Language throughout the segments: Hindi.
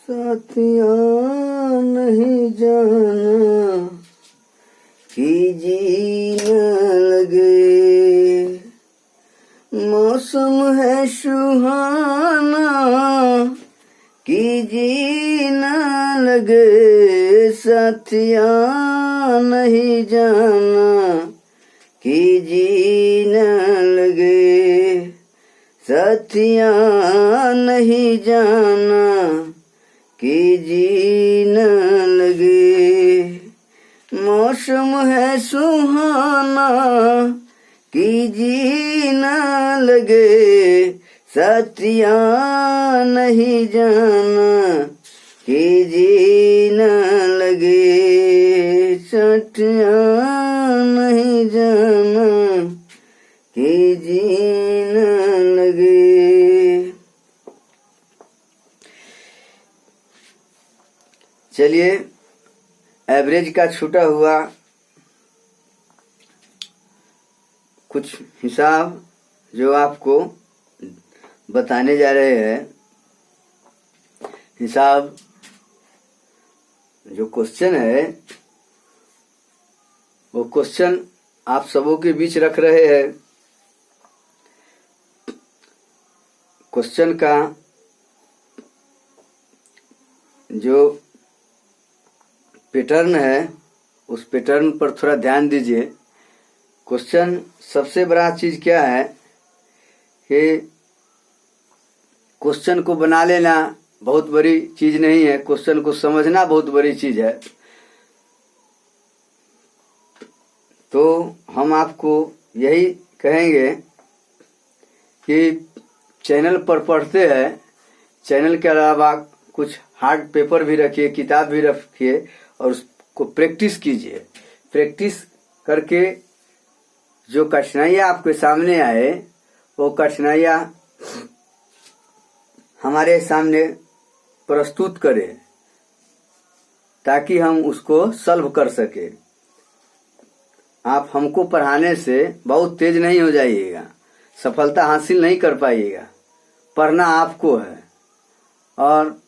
साथिया नहीं जाना कि जी न लगे, मौसम है सुहाना कि जी न लगे, साथिया नहीं जाना कि जी न लगे, साथिया नहीं जाना कि जी न लगे, मौसम है सुहाना कि जी न लगे, साथिया नहीं जाना कि जी न लगे, साथिया नहीं जाना कि जी न लगे। चलिए एवरेज का छूटा हुआ कुछ हिसाब जो आपको बताने जा रहे हैं। हिसाब जो क्वेश्चन है वो क्वेश्चन आप सबों के बीच रख रहे हैं। क्वेश्चन का जो पैटर्न है उस पैटर्न पर थोड़ा ध्यान दीजिए। क्वेश्चन सबसे बड़ा चीज क्या है कि क्वेश्चन को बना लेना बहुत बड़ी चीज नहीं है, क्वेश्चन को समझना बहुत बड़ी चीज है। तो हम आपको यही कहेंगे कि चैनल पर पढ़ते हैं, चैनल के अलावा कुछ हार्ड पेपर भी रखिए, किताब भी रखिए और उसको प्रैक्टिस कीजिए। प्रैक्टिस करके जो कठिनाइयाँ आपके सामने आए वो कठिनाइयाँ हमारे सामने प्रस्तुत करें ताकि हम उसको सॉल्व कर सके। आप हमको पढ़ाने से बहुत तेज नहीं हो जाइएगा, सफलता हासिल नहीं कर पाइएगा। पढ़ना आपको है और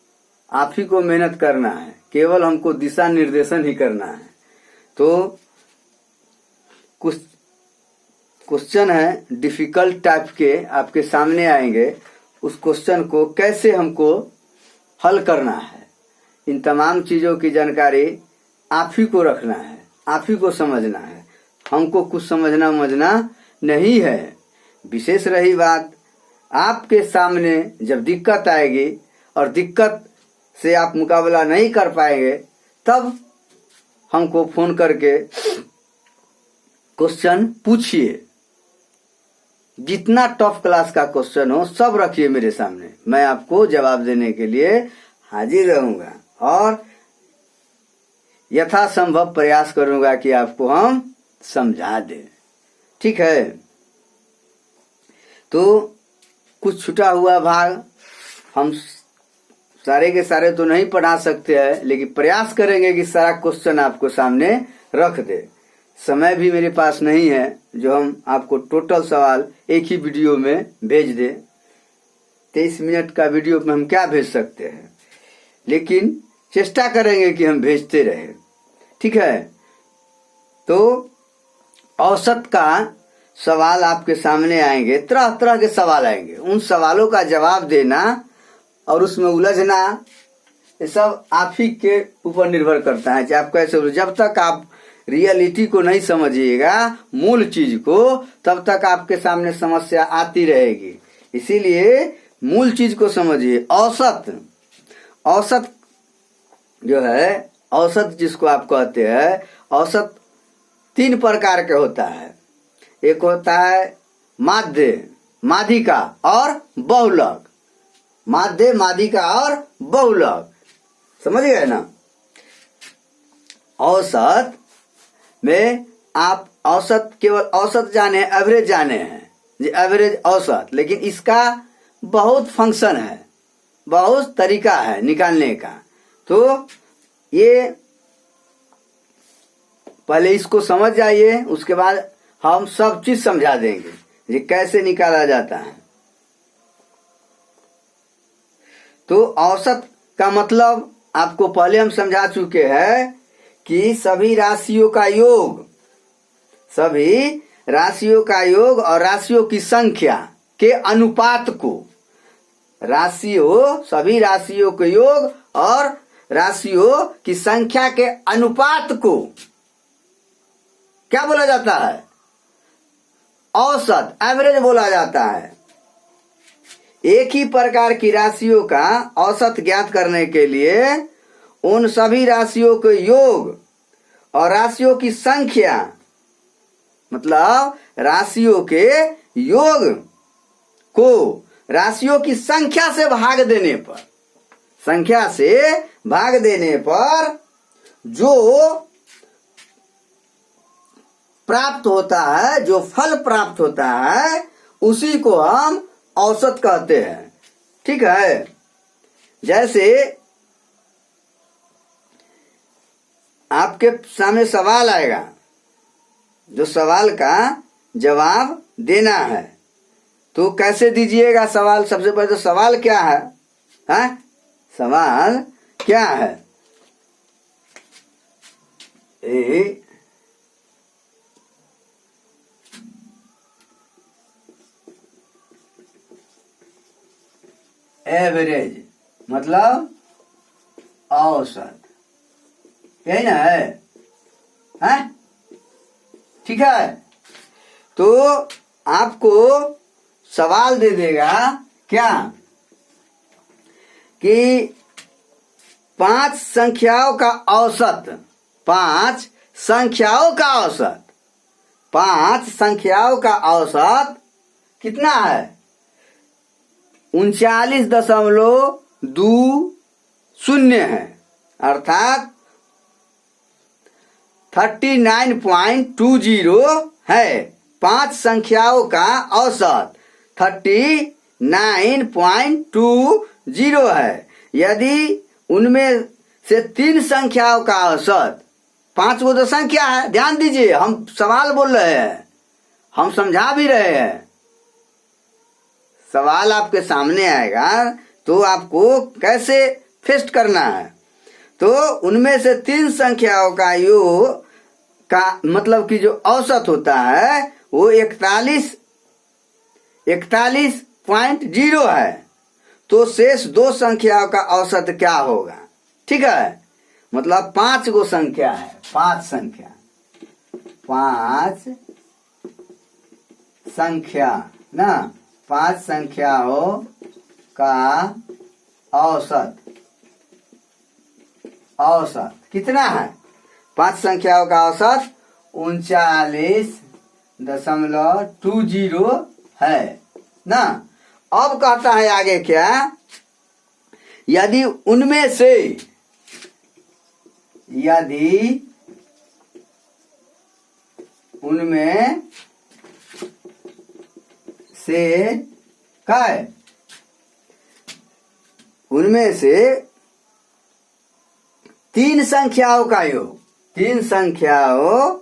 आप ही को मेहनत करना है, केवल हमको दिशा निर्देशन ही करना है। तो कुछ क्वेश्चन है डिफिकल्ट टाइप के आपके सामने आएंगे, उस क्वेश्चन को कैसे हमको हल करना है, इन तमाम चीजों की जानकारी आप ही को रखना है, आप ही को समझना है। हमको कुछ समझना नहीं है। विशेष रही बात, आपके सामने जब दिक्कत आएगी और दिक्कत से आप मुकाबला नहीं कर पाएंगे तब हमको फोन करके क्वेश्चन पूछिए। जितना टफ क्लास का क्वेश्चन हो सब रखिए मेरे सामने, मैं आपको जवाब देने के लिए हाजिर रहूंगा और यथासंभव प्रयास करूंगा कि आपको हम समझा दें। ठीक है, तो कुछ छूटा हुआ भाग हम सारे के सारे तो नहीं पढ़ा सकते हैं, लेकिन प्रयास करेंगे कि सारा क्वेश्चन आपको सामने रख दे। समय भी मेरे पास नहीं है जो हम आपको टोटल सवाल एक ही वीडियो में भेज दे। 23 मिनट का वीडियो में हम क्या भेज सकते हैं, लेकिन चेष्टा करेंगे कि हम भेजते रहे। ठीक है, तो औसत का सवाल आपके सामने आएंगे, तरह तरह के सवाल आएंगे, उन सवालों का जवाब देना और उसमें उलझना, ये सब आप ही के ऊपर निर्भर करता है कि आप कैसे। जब तक आप रियलिटी को नहीं समझिएगा, मूल चीज को, तब तक आपके सामने समस्या आती रहेगी। इसीलिए मूल चीज को समझिए। औसत जो है, औसत जिसको आप कहते हैं, औसत 3 प्रकार के होता है। एक होता है माध्य, माध्यिका और बहुलक। माध्य, माध्यिका और बहुलक, समझ गए ना। औसत में आप औसत केवल औसत जाने, एवरेज जाने हैं, ये एवरेज औसत, लेकिन इसका बहुत फंक्शन है, बहुत तरीका है निकालने का। तो ये पहले इसको समझ जाइए, उसके बाद हम सब चीज समझा देंगे ये कैसे निकाला जाता है। तो औसत का मतलब आपको पहले हम समझा चुके हैं कि सभी राशियों का योग, सभी राशियों का योग और राशियों की संख्या के अनुपात को, राशियों, सभी राशियों के योग और राशियों की संख्या के अनुपात को क्या बोला जाता है? औसत, एवरेज बोला जाता है। एक ही प्रकार की राशियों का औसत ज्ञात करने के लिए उन सभी राशियों के योग और राशियों की संख्या, मतलब राशियों के योग को राशियों की संख्या से भाग देने पर, संख्या से भाग देने पर जो प्राप्त होता है, जो फल प्राप्त होता है, उसी को हम औसत कहते हैं। ठीक है। जैसे आपके सामने सवाल आएगा, जो सवाल का जवाब देना है, तो कैसे दीजिएगा सवाल? सबसे पहले तो सवाल क्या है? हाँ? सवाल क्या है? एवरेज मतलब औसत, यही ना है? हैं? ठीक है। तो आपको सवाल दे देगा क्या कि 5 संख्याओं का औसत, 5 संख्याओं का औसत, 5 संख्याओं का औसत कितना है? 39.20 है, अर्थात 39.20 है। 5 संख्याओं का औसत 39.20 है। यदि उनमें से 3 संख्याओं का औसत, 5 वो तो संख्या है, ध्यान दीजिए, हम सवाल बोल रहे हैं, हम समझा भी रहे हैं। सवाल आपके सामने आएगा तो आपको कैसे फेस्ट करना है। तो उनमें से 3 संख्याओं का योग का मतलब कि जो औसत होता है वो 41.0 है। तो शेष 2 संख्याओं का औसत क्या होगा? ठीक है, मतलब 5 गो संख्या है, 5 संख्या, 5 संख्या ना, 5 संख्याओं का औसत, औसत कितना है? 5 संख्याओं का औसत 39.20 है ना। अब कहता है आगे क्या? यदि उनमें से, यदि उनमें से क्या है? उनमें से 3 संख्याओं का योग, 3 संख्याओं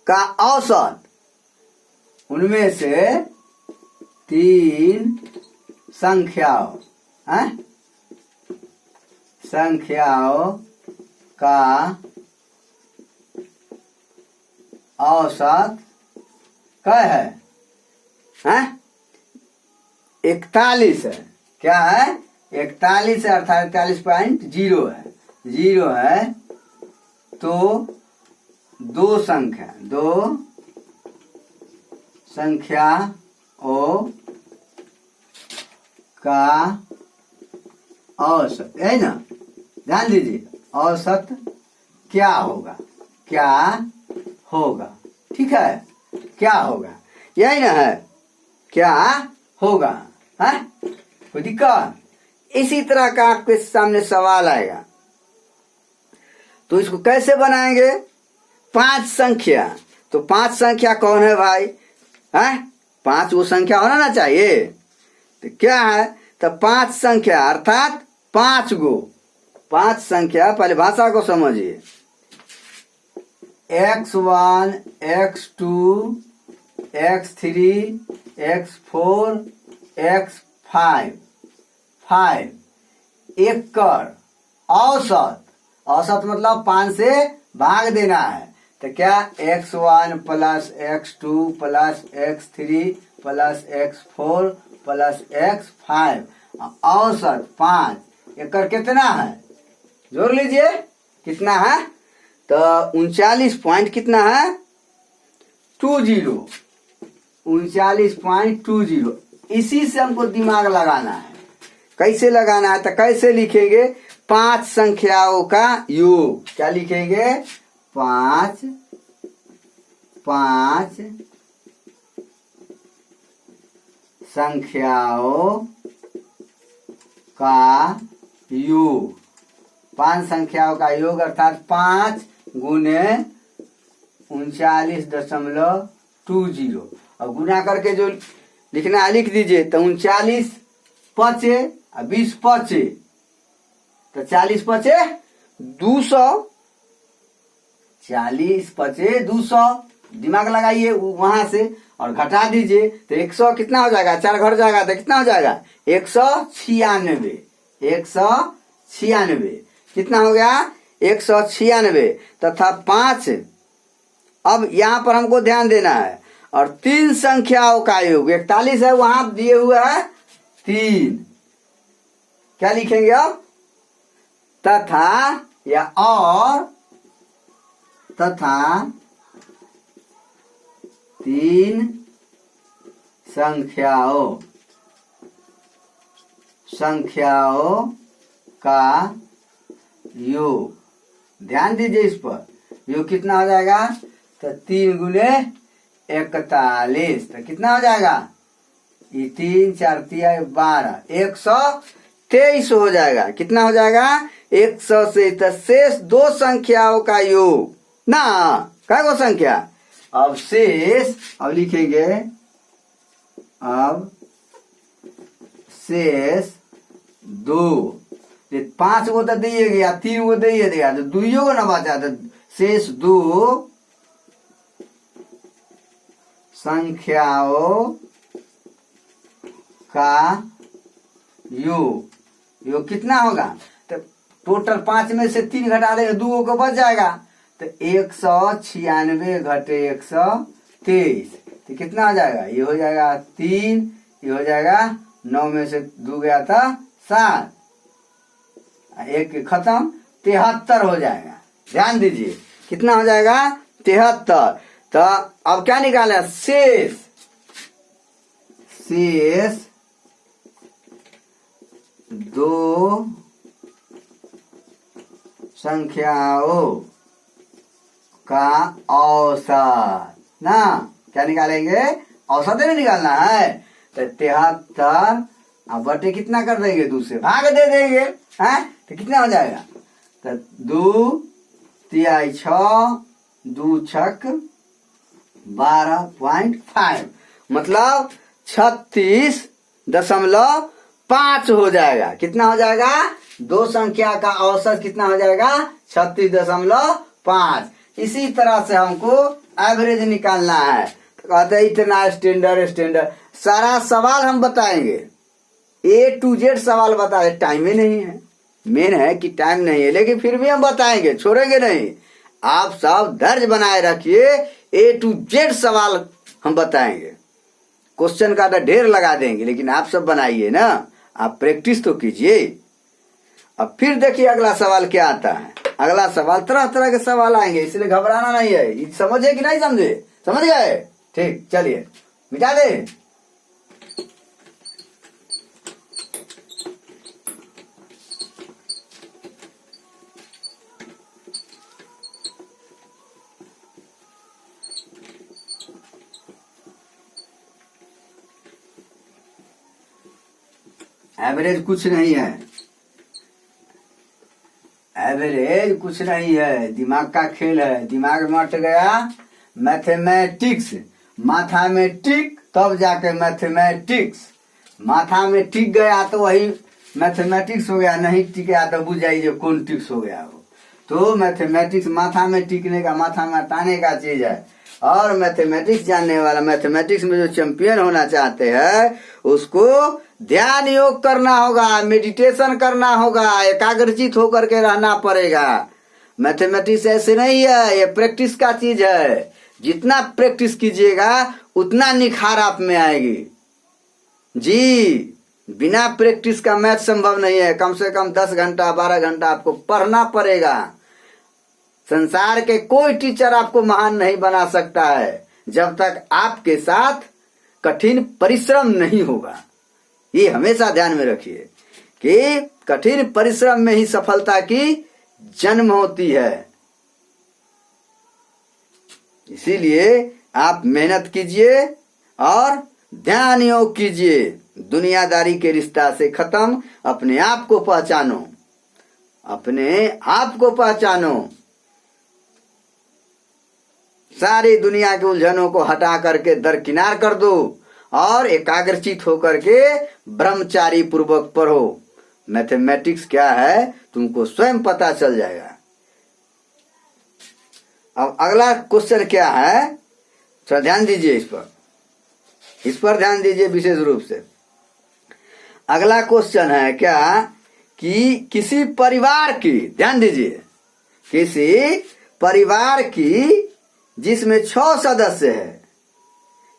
का औसत, उनमें से 3 संख्याओं, संख्याओं का औसत क्या है? 41 है। क्या है? 41 है, अर्थात 41.0 है, 0 है। तो 2 संख्याओं का औसत है ना, ध्यान दीजिए, औसत क्या होगा? क्या होगा? ठीक है, क्या होगा, यही ना है, क्या होगा? है कोई दिक्कत? इसी तरह का आपके सामने सवाल आएगा, तो इसको कैसे बनाएंगे? 5 संख्या, तो 5 संख्या कौन है भाई? 5 वो संख्या होना ना चाहिए, तो क्या है? तो 5 संख्या अर्थात 5 गो, 5 संख्या, पहले भाषा को समझिए। x1, x2, x3, x4, x5, 5 एकड़। औसत, औसत मतलब 5 से भाग देना है। तो क्या x1 plus x2 plus x3 plus x4 plus x5, औसत 5। एकड़ कितना है जोड़ लीजिए कितना है, तो 39 पॉइंट कितना है 20, 39.20। इसी से हमको दिमाग लगाना है। कैसे लगाना है, तो कैसे लिखेंगे, 5 संख्याओं का योग। क्या लिखेंगे, 5 संख्याओं का योग। 5 संख्याओं का योग अर्थात 5 गुने 39.20। और गुना करके जो लिखना है लिख दीजिए। तो 39 पचे और 20 पचे, तो 40 पचे 200, 40 पचे 200। दिमाग लगाइए वहां से और घटा दीजिए तो 100 कितना हो जाएगा, 4 घट जाएगा तो कितना हो जाएगा 196। 196 कितना हो गया 196 तथा 5। अब यहाँ पर हमको ध्यान देना है। और 3 संख्याओं का योग 41 है, वहां दिए हुए है 3। क्या लिखेंगे अब, तथा या और तथा 3 संख्याओं का योग। ध्यान दीजिए इस पर, योग कितना हो जाएगा, तो 3 गुने 41, तो कितना हो जाएगा, ये 3 4 3 12, 123 हो जाएगा। कितना हो जाएगा 100 से, तो शेष 2 संख्याओं का योग ना, क्या को संख्या। अब शेष, अब लिखेंगे, अब शेष 2, 5 को तो दिए गया, 3 को दिए दिया, तो 2 को ना बचा, तो शेष 2 संख्याओं का योग कितना होगा, तो टोटल 5 में से 3 घटा देंगे, 2 को बच जाएगा, तो 196 घटे 123, तो कितना हो जाएगा, ये हो जाएगा 3, ये हो जाएगा 9 में से 2 गया था 7, 1 खत्म, 73 हो जाएगा। ध्यान दीजिए कितना हो जाएगा 73। तो अब क्या निकाला, शेष 2 संख्याओं का औसत ना, क्या निकालेंगे, औसत ही निकालना है। तो 73 अब बटे कितना कर देंगे, 2 से भाग दे देंगे, हैं, तो कितना हो जाएगा, तो 2 तिहाई 6, 2 छक 12.5, मतलब 36.5 हो जाएगा। कितना हो जाएगा, 2 संख्या का औसत कितना हो जाएगा 36.5। इसी तरह से हमको एवरेज निकालना है। तो कहते हैं इतना स्टैंडर्ड सारा सवाल हम बताएंगे, A to Z सवाल बताए, टाइम ही नहीं है। मेन है कि टाइम नहीं है, लेकिन फिर भी हम बताएंगे, छोड़ेंगे नहीं। आप सब धैर्य बनाए रखिए, A to Z सवाल हम बताएंगे। क्वेश्चन का तो ढेर लगा देंगे, लेकिन आप सब बनाइए ना, आप प्रैक्टिस तो कीजिए। अब फिर देखिए अगला सवाल क्या आता है। अगला सवाल तरह तरह के सवाल आएंगे, इसलिए घबराना नहीं है। समझे कि नहीं समझे, समझ गए, ठीक, चलिए मिटा दे। एवरेज कुछ नहीं है, एवरेज कुछ नहीं है, दिमाग का खेल है। दिमाग मट गया मैथमेटिक्स, माथा में टिक तब जाके मैथमेटिक्स, माथा में टिक गया तो वही मैथमेटिक्स हो गया, नहीं टिका तो बुझ जाइए कौन टिक्स हो गया हो। तो मैथमेटिक्स माथा में टिकने का, माथा में हटाने का चीज है। और मैथमेटिक्स जानने वाला, मैथमेटिक्स में जो चैंपियन होना चाहते हैं उसको ध्यान योग करना होगा, मेडिटेशन करना होगा, एकाग्रचित होकर के रहना पड़ेगा। मैथमेटिक्स ऐसे नहीं है, ये प्रैक्टिस का चीज है। जितना प्रैक्टिस कीजिएगा उतना निखार आप में आएगी जी। बिना प्रैक्टिस का मैथ संभव नहीं है। कम से कम 10 घंटा 12 घंटा आपको पढ़ना पड़ेगा। संसार के कोई टीचर आपको महान नहीं बना सकता है जब तक आपके साथ कठिन परिश्रम नहीं होगा। ये हमेशा ध्यान में रखिए कि कठिन परिश्रम में ही सफलता की जन्म होती है। इसीलिए आप मेहनत कीजिए और ध्यान योग कीजिए। दुनियादारी के रिश्ता से खत्म, अपने आप को पहचानो, अपने आप को पहचानो। सारी दुनिया के उलझनों को हटा करके दरकिनार कर दो और एकाग्रचित होकर के ब्रह्मचारी पूर्वक पढ़ो। मैथमेटिक्स क्या है तुमको स्वयं पता चल जाएगा। अब अगला क्वेश्चन क्या है, थोड़ा ध्यान दीजिए इस पर ध्यान दीजिए विशेष रूप से। अगला क्वेश्चन है क्या कि किसी परिवार की, ध्यान दीजिए, किसी परिवार की जिसमें 6 सदस्य है,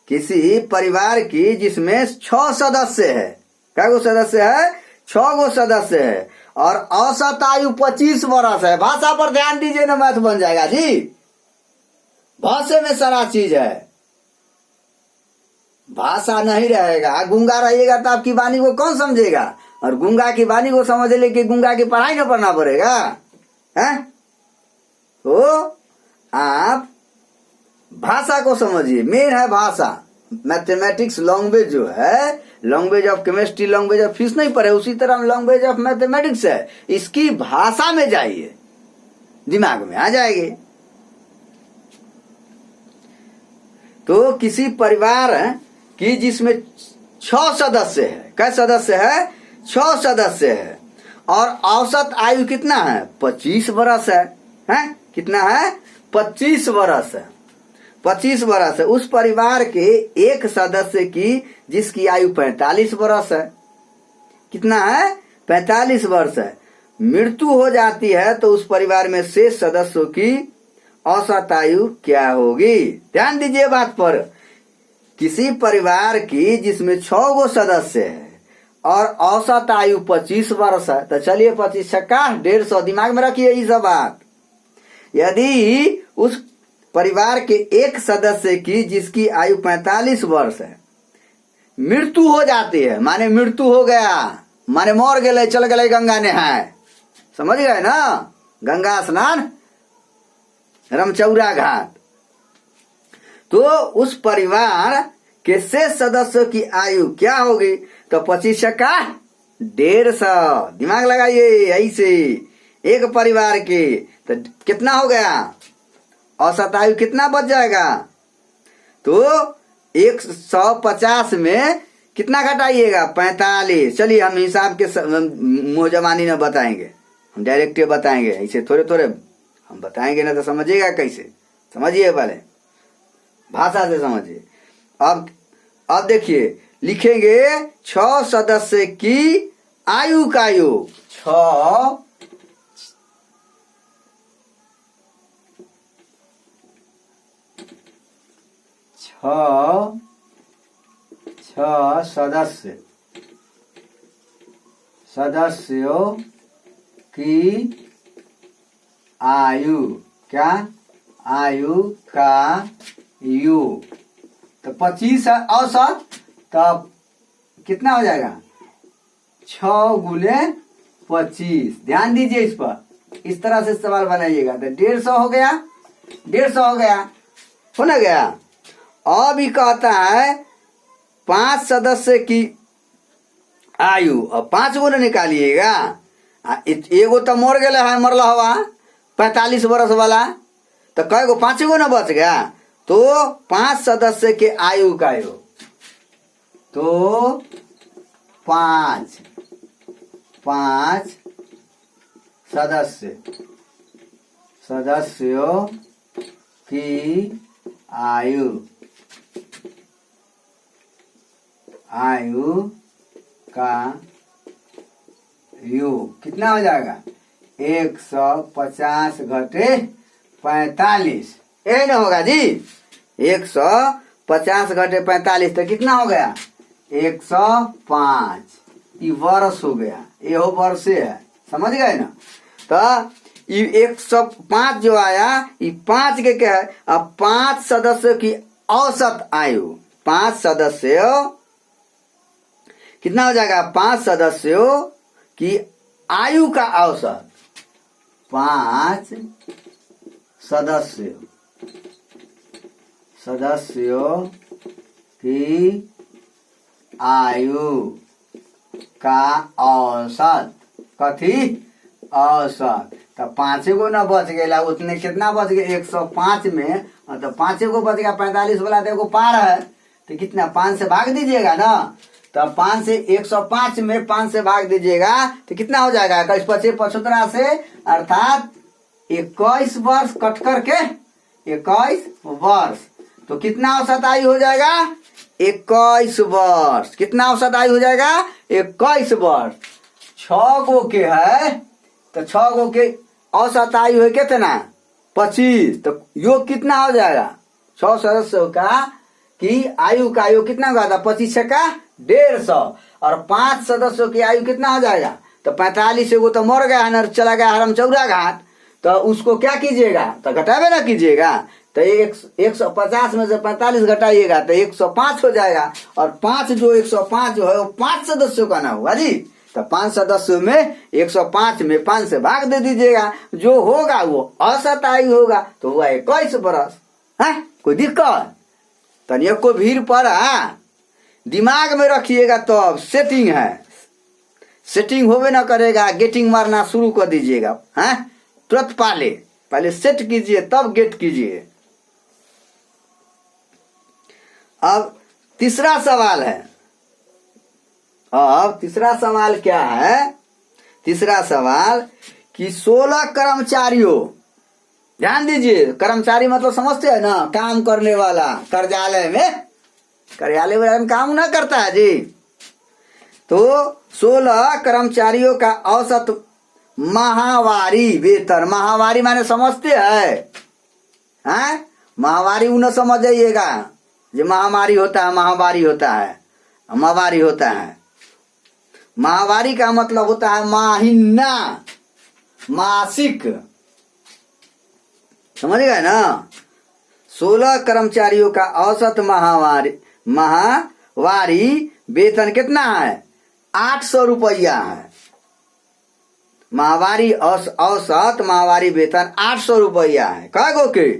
किसी परिवार की जिसमें 6 सदस्य है, क्या गो सदस्य है, 6 गो सदस्य है और औसत आयु 25 वर्ष है। भाषा पर ध्यान दीजिए ना, मैथ बन जाएगा जी। भाषा में सारा चीज है। भाषा नहीं रहेगा, गूंगा रहिएगा तो आपकी वाणी को कौन समझेगा, और गूंगा की वाणी को समझ ले कि गूंगा की पढ़ाई न पढ़ना पड़ेगा है? तो आप भाषा को समझिए, मेन है भाषा। मैथमेटिक्स लैंग्वेज जो है, language of chemistry, language of physics नहीं पढ़े, उसी तरह लैंग्वेज ऑफ मैथमेटिक्स है। इसकी भाषा में जाइए, दिमाग में आ जाएगी। तो किसी परिवार की जिसमें 6 सदस्य है, कै सदस्य है, 6 सदस्य है और औसत आयु कितना है, 25 वर्ष है, हैं? कितना है, 25 वर्ष है, 25 वर्ष है। उस परिवार के एक सदस्य की जिसकी आयु 45 वर्ष है, कितना है, 45 वर्ष है, मृत्यु हो जाती है तो उस परिवार में शेष सदस्यों की औसत आयु क्या होगी। ध्यान दीजिए बात पर। किसी परिवार की जिसमें 6 गो सदस्य है और औसत आयु 25 वर्ष है, तो चलिए 25 छक्का 150, दिमाग में रखिए ये सब बात। यदि उस परिवार के एक सदस्य की जिसकी आयु 45 वर्ष है मृत्यु हो जाती है, माने मृत्यु हो गया, माने मर गए, चल गए गंगा नहाए, समझ गए ना, गंगा स्नान रमचौरा घाट, तो उस परिवार के शेष सदस्यों की आयु क्या होगी, तो 25 छक्का 150, दिमाग लगाइए। ऐसे एक परिवार के तो कितना हो गया, औसत आयु कितना बच जाएगा, तो 150 में कितना घटाइएगा, 45। चलिए हम हिसाब के मोजमानी न बताएंगे, हम डायरेक्ट बताएंगे, ऐसे थोड़े थोड़े हम बताएंगे ना तो समझिएगा कैसे, समझिए पहले भाषा से समझिए। अब देखिए लिखेंगे 6 सदस्य की आयु का योग, 6 सदस्यों की आयु, क्या, आयु का योग, तो 25 है औसत, तब कितना हो जाएगा, 6 गुने 25। ध्यान दीजिए इस पर, इस तरह से सवाल बनाइएगा तो 150 हो गया, 150 हो गया, हो ना गया। अब ही कहता है 5 सदस्य की आयु, और 5 गुना निकालिएगा, एगो तो मर गया है, मरला हुआ 45 वर्ष वाला, तो कई गो, 5 गो ना बच गया, तो 5 सदस्य के आयु का योग, तो 5 सदस्यों की आयु आयु का योग कितना हो जाएगा? 150 घटे 45। यही ना होगा जी? 150 घटे 45 तो कितना हो गया? 105। ये वर्ष हो गया, ये हो वर्ष है, समझ गए ना? तो ये 105 जो आया, ये 5 के क्या है? अब 5 सदस्यों की औसत आयु, 5 सदस्यों कितना हो जाएगा? 5 सदस्यों की आयु का औसत, 5 सदस्यों की आयु का औसत, कथी? औसत। तो 5 गो न बच गया, उतने कितना बच गया? 105 में तो 5 गो बच गया, 45 वाला तो एगो पार है, तो कितना? 5 से भाग दीजिएगा ना। तो 5 से 105 में 5 से भाग दीजिएगा तो कितना हो जाएगा? 21 25 75 से, अर्थात 21 वर्ष कट करके 21 वर्ष। तो कितना औसत आयु हो जाएगा? 21 वर्ष। कितना औसत आयु हो जाएगा? 21 वर्ष। 6 गो के है तो 6 गो के औसत आयु है कितना? 25। तो योग कितना हो जाएगा? 6 सदस्यों का की आयु का योग कितना होगा? 25 का 150। और 5 सदस्यों की आयु कितना हो जाएगा? तो 45 एगो तो मर गया है, चला गया हरमचौरा घाट, तो उसको क्या कीजिएगा? तो घटावे ना कीजिएगा। तो 150 में से 45 घटाइएगा तो 105 हो जाएगा। और 5 जो 105 जो है वो 5 सदस्यों का ना होगा जी। तो 5 सदस्यों में 105 में 5 से भाग दे दीजिएगा, जो होगा वो औसत आयु होगा, तो हुआ 21 बरस। है कोई दिक्कत? तनिया को भीड़ पड़ा, दिमाग में रखिएगा, तो सेटिंग है। सेटिंग होवे ना करेगा, गेटिंग मारना शुरू कर दीजिएगा। हैं तुरंत पहले सेट कीजिए तब गेट कीजिए। अब तीसरा सवाल है। अब तीसरा सवाल क्या है? तीसरा सवाल कि 16 कर्मचारियों, ध्यान दीजिए, कर्मचारी मतलब समझते हैं ना? काम करने वाला। कार्यालय में काम ना करता है जी। तो 16 कर्मचारियों का औसत माहवारी वेतन, माहवारी माने समझते हैं? माहवारी न समझ जाइएगा, जो महामारी होता है, माहवारी होता है, माहवारी होता है। माहवारी का मतलब होता है महीना, मासिक, समझ गए ना? 16 कर्मचारियों का औसत माहवारी वेतन कितना है? 800 रुपया है। माहवारी औसत माहवारी वेतन 800 रुपया है। कय गो के?